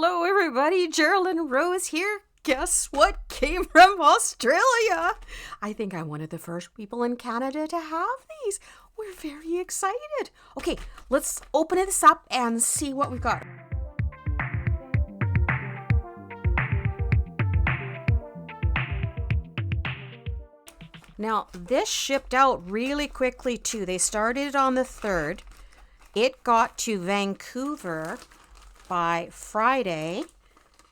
Hello everybody, Geraldine Rose here. Guess what came from Australia? I think I'm one of the first people in Canada to have these. We're very excited. Okay, let's open this up and see what we've got. Now, this shipped out really quickly too. They started on the 3rd. It got to Vancouver by Friday.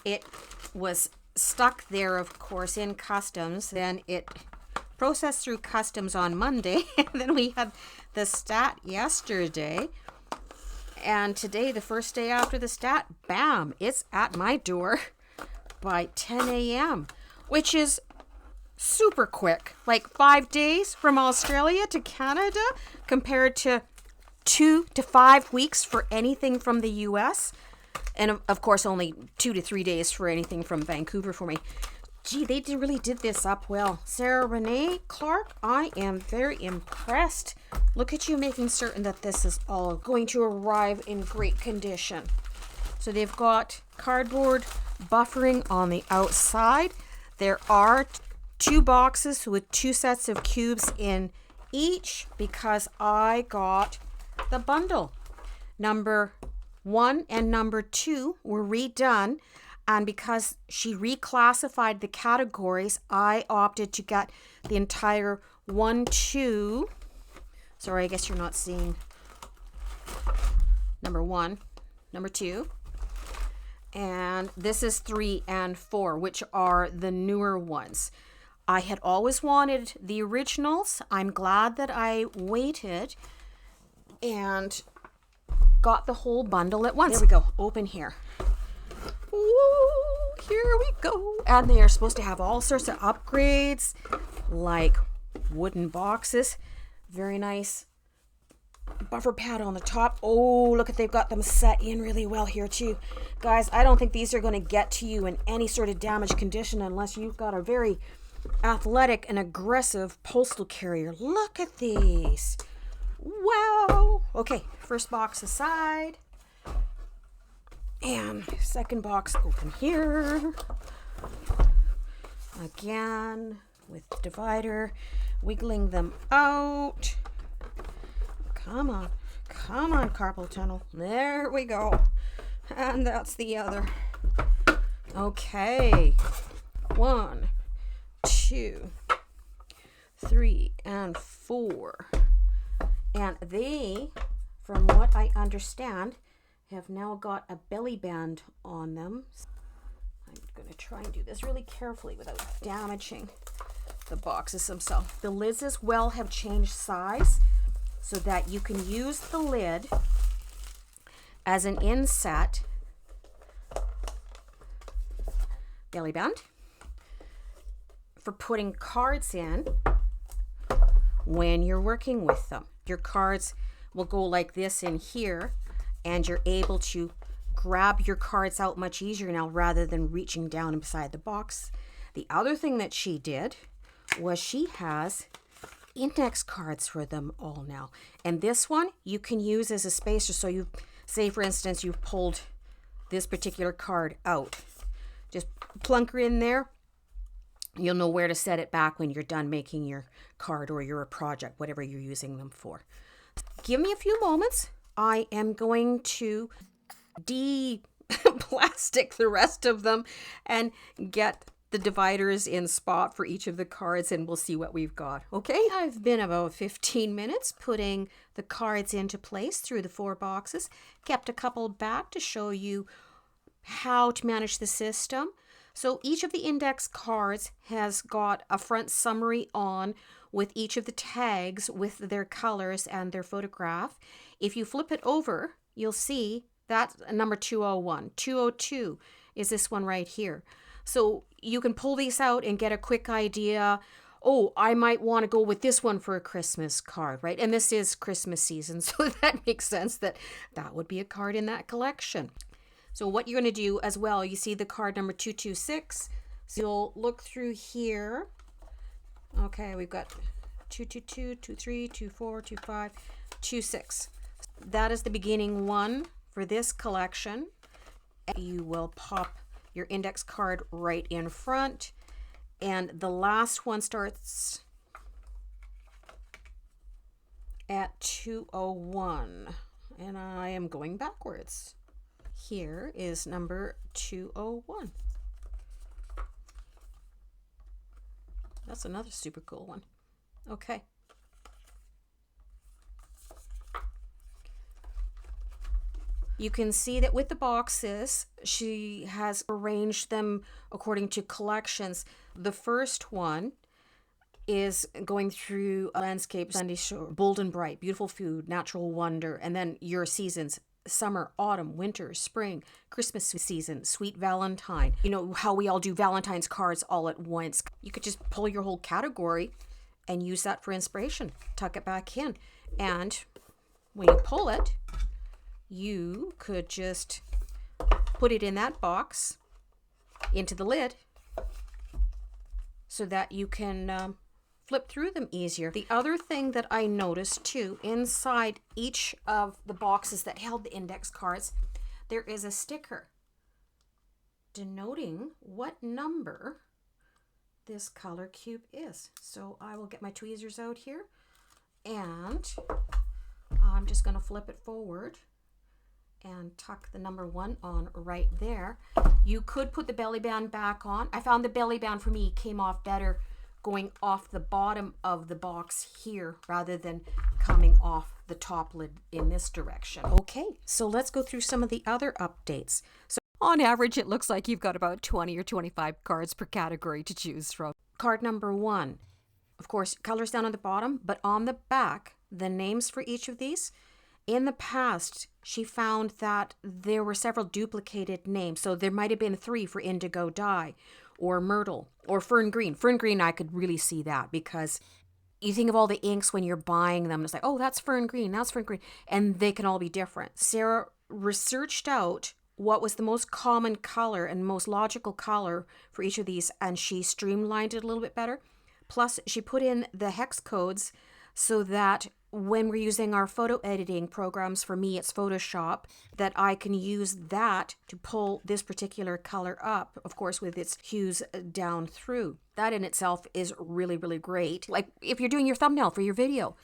It was stuck there, of course, in customs. Then it processed through customs on Monday. And then we had the stat yesterday. And today, the first day after the stat, bam, it's at my door by 10 a.m., which is super quick. Like 5 days from Australia to Canada compared to 2 to 5 weeks for anything from the US. And of course, only 2 to 3 days for anything from Vancouver for me. Gee, they really did this up well. Sarah Renee Clark, I am very impressed. Look at you making certain that this is all going to arrive in great condition. So they've got cardboard buffering on the outside. There are 2 boxes with 2 sets of cubes in each because I got the bundle. Number 1 and number 2 were redone, and because she reclassified the categories, I opted to get the entire 1, 2. Sorry, I guess you're not seeing number 1, number 2. And this is 3 and 4, which are the newer ones. I had always wanted the originals. I'm glad that I waited and got the whole bundle at once. There we go. Open here. Ooh, here we go. And they are supposed to have all sorts of upgrades, like wooden boxes. Very nice buffer pad on the top. Oh, look at, they've got them set in really well here too. Guys, I don't think these are going to get to you in any sort of damaged condition unless you've got a very athletic and aggressive postal carrier. Look at these. Wow. Okay, first box aside. And second box open here. Again, with divider, wiggling them out. Come on, carpal tunnel. There we go. And that's the other. Okay. 1, 2, 3, and 4. And they, from what I understand, have now got a belly band on them. I'm going to try and do this really carefully without damaging the boxes themselves. The lids as well have changed size so that you can use the lid as an inset belly band for putting cards in when you're working with them. Your cards will go like this in here, and you're able to grab your cards out much easier now rather than reaching down inside the box. The other thing that she did was she has index cards for them all now. And this one you can use as a spacer. So you say, for instance, you've pulled this particular card out. Just plunk her in there. You'll know where to set it back when you're done making your card or your project, whatever you're using them for. Give me a few moments. I am going to de-plastic the rest of them and get the dividers in spot for each of the cards, and we'll see what we've got. Okay, I've been about 15 minutes putting the cards into place through the 4 boxes. Kept a couple back to show you how to manage the system. So each of the index cards has got a front summary on with each of the tags with their colors and their photograph. If you flip it over, you'll see that's number 201. 202 is this one right here. So you can pull these out and get a quick idea. Oh, I might want to go with this one for a Christmas card, right? And this is Christmas season, so that makes sense that that would be a card in that collection. So what you're going to do as well, you see the card number 226. So you'll look through here. Okay, we've got 222, 23, 24, 25, 26. That is the beginning one for this collection. You will pop your index card right in front, and the last one starts at 201, and I am going backwards. Here is number 201. That's another super cool one. Okay. You can see that with the boxes, she has arranged them according to collections. The first one is going through landscape, Sunday shore, bold and bright, beautiful food, natural wonder, and then your seasons: summer, autumn, winter, spring, Christmas season, sweet Valentine. You know how we all do Valentine's cards all at once. You could just pull your whole category and use that for inspiration. Tuck it back in. And when you pull it, you could just put it in that box into the lid so that you can flip through them easier. The other thing that I noticed too, inside each of the boxes that held the index cards, there is a sticker denoting what number this color cube is. So I will get my tweezers out here, and I'm just going to flip it forward and tuck the number 1 on right there. You could put the belly band back on. I found the belly band for me came off better going off the bottom of the box here rather than coming off the top lid in this direction. Okay, so let's go through some of the other updates. So on average, it looks like you've got about 20 or 25 cards per category to choose from. Card number 1, of course, colors down on the bottom, but on the back, the names for each of these. In the past, she found that there were several duplicated names. So there might have been 3 for indigo dye or myrtle or fern green. Fern green, I could really see that because you think of all the inks when you're buying them. It's like, oh, that's fern green, that's fern green. And they can all be different. Sarah researched out what was the most common color and most logical color for each of these, and she streamlined it a little bit better. Plus, she put in the hex codes so that when we're using our photo editing programs, for me it's Photoshop, that I can use that to pull this particular color up, of course with its hues down through. That in itself is really, really great. Like if you're doing your thumbnail for your video,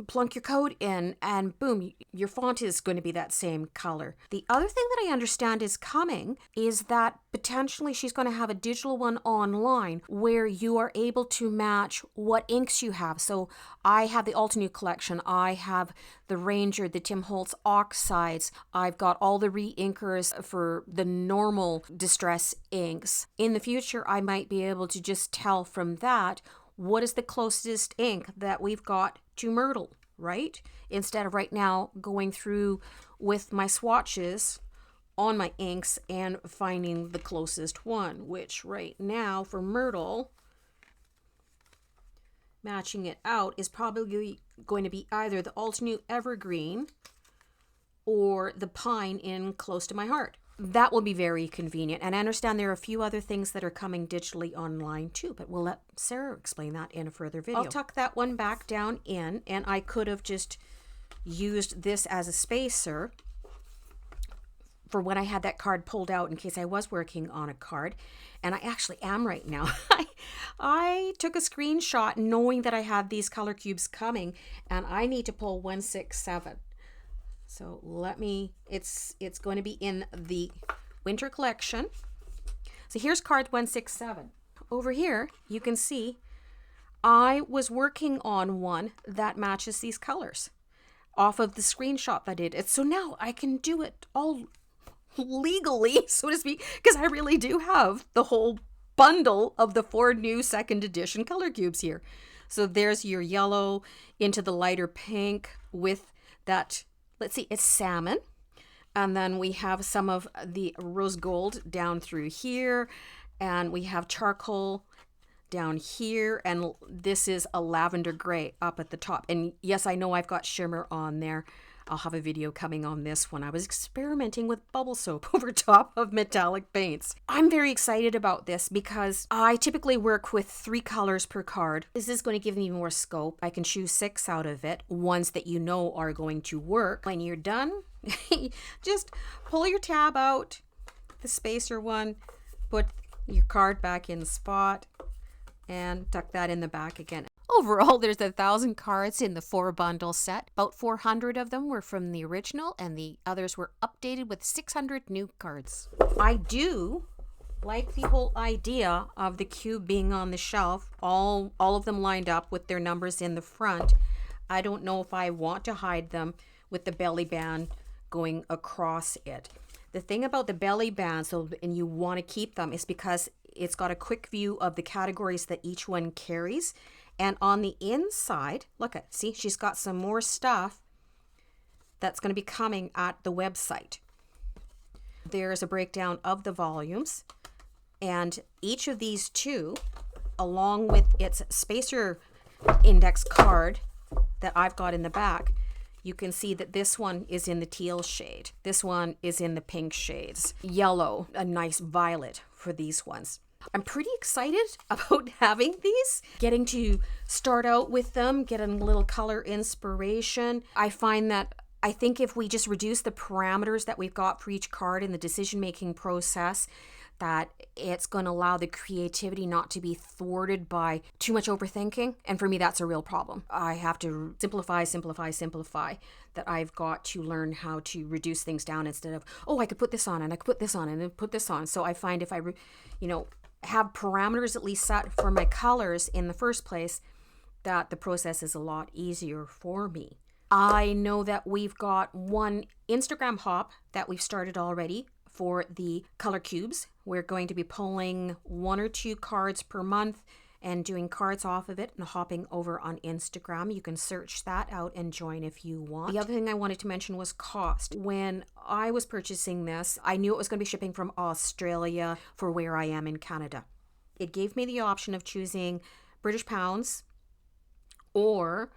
plunk your code in and boom, your font is going to be that same color. The other thing that I understand is coming is that potentially she's going to have a digital one online where you are able to match what inks you have. So I have the Altenew collection. I have the Ranger, the Tim Holtz Oxides. I've got all the re-inkers for the normal distress inks. In the future, I might be able to just tell from that what is the closest ink that we've got to myrtle, right? Instead of right now going through with my swatches on my inks and finding the closest one, which right now for myrtle, matching it out is probably going to be either the Altenew Evergreen or the Pine in Close to My Heart. That will be very convenient. And I understand there are a few other things that are coming digitally online too, but we'll let Sarah explain that in a further video. I'll tuck that one back down in, and I could have just used this as a spacer for when I had that card pulled out in case I was working on a card. And I actually am right now. I took a screenshot knowing that I had these color cubes coming, and I need to pull 167. So let me, it's going to be in the winter collection. So here's card 167. Over here, you can see I was working on one that matches these colors off of the screenshot that I did. So now I can do it all legally, so to speak, because I really do have the whole bundle of the 4 new second edition color cubes here. So there's your yellow into the lighter pink with that, let's see, it's salmon. And then we have some of the rose gold down through here. And we have charcoal down here. And this is a lavender gray up at the top. And yes, I know I've got shimmer on there. I'll have a video coming on this one. I was experimenting with bubble soap over top of metallic paints. I'm very excited about this because I typically work with 3 colors per card. This is going to give me more scope. I can choose 6 out of it, ones that you know are going to work. When you're done, just pull your tab out, the spacer one, put your card back in the spot, and tuck that in the back again. Overall, there's 1,000 cards in the 4-bundle set. About 400 of them were from the original, and the others were updated with 600 new cards. I do like the whole idea of the cube being on the shelf, all of them lined up with their numbers in the front. I don't know if I want to hide them with the belly band going across it. The thing about the belly band, and you want to keep them, is because it's got a quick view of the categories that each one carries. And on the inside, look at, see, she's got some more stuff that's going to be coming at the website. There's a breakdown of the volumes, and each of these two, along with its spacer index card that I've got in the back, you can see that this one is in the teal shade. This one is in the pink shades. Yellow, a nice violet for these ones. I'm pretty excited about having these, getting to start out with them, getting a little color inspiration. I think if we just reduce the parameters that we've got for each card in the decision-making process, that it's going to allow the creativity not to be thwarted by too much overthinking. And for me, that's a real problem. I have to simplify, that I've got to learn how to reduce things down instead of, oh, I could put this on and I could put this on and then put this on. So I find if I, have parameters at least set for my colors in the first place, that the process is a lot easier for me. I know that we've got one Instagram hop that we've started already for the color cubes. We're going to be pulling 1 or 2 cards per month and doing cards off of it and hopping over on Instagram. You can search that out and join if you want. The other thing I wanted to mention was cost. When I was purchasing this, I knew it was going to be shipping from Australia for where I am in Canada. It gave me the option of choosing British pounds or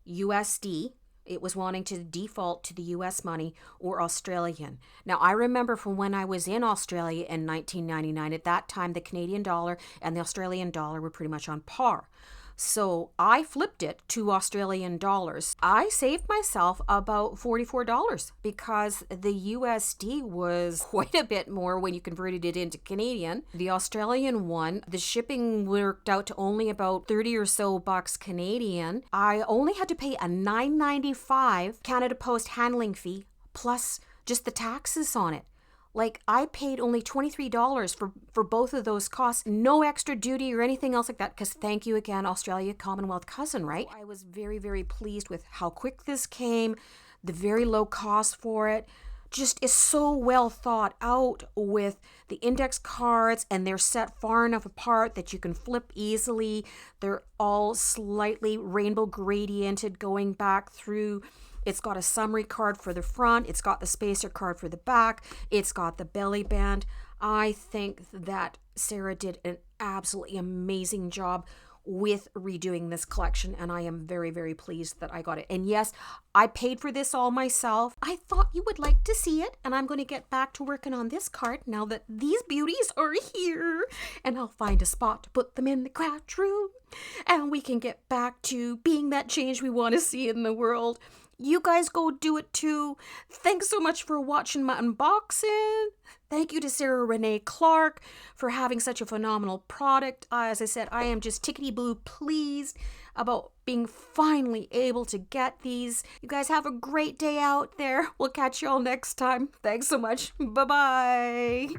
USD. It was wanting to default to the US money or Australian. Now, I remember from when I was in Australia in 1999, at that time, the Canadian dollar and the Australian dollar were pretty much on par. So I flipped it to Australian dollars. I saved myself about $44 because the USD was quite a bit more when you converted it into Canadian. The Australian one, the shipping worked out to only about 30 or so bucks Canadian. I only had to pay a $9.95 Canada Post handling fee plus just the taxes on it. Like, I paid only $23 for both of those costs. No extra duty or anything else like that, because thank you again, Australia, Commonwealth cousin, right? I was very, very pleased with how quick this came, the very low cost for it. Just is so well thought out with the index cards, and they're set far enough apart that you can flip easily. They're all slightly rainbow gradiented going back through. It's got a summary card for the front. It's got the spacer card for the back. It's got the belly band. I think that Sarah did an absolutely amazing job with redoing this collection, and I am very, very pleased that I got it. And yes, I paid for this all myself. I thought you would like to see it, and I'm going to get back to working on this card now that these beauties are here, and I'll find a spot to put them in the craft room, and we can get back to being that change we want to see in the world. You guys go do it too. Thanks so much for watching my unboxing. Thank you to Sarah Renee Clark for having such a phenomenal product. As I said, I am just tickety-boo pleased about being finally able to get these. You guys have a great day out there. We'll catch you all next time. Thanks so much. Bye-bye.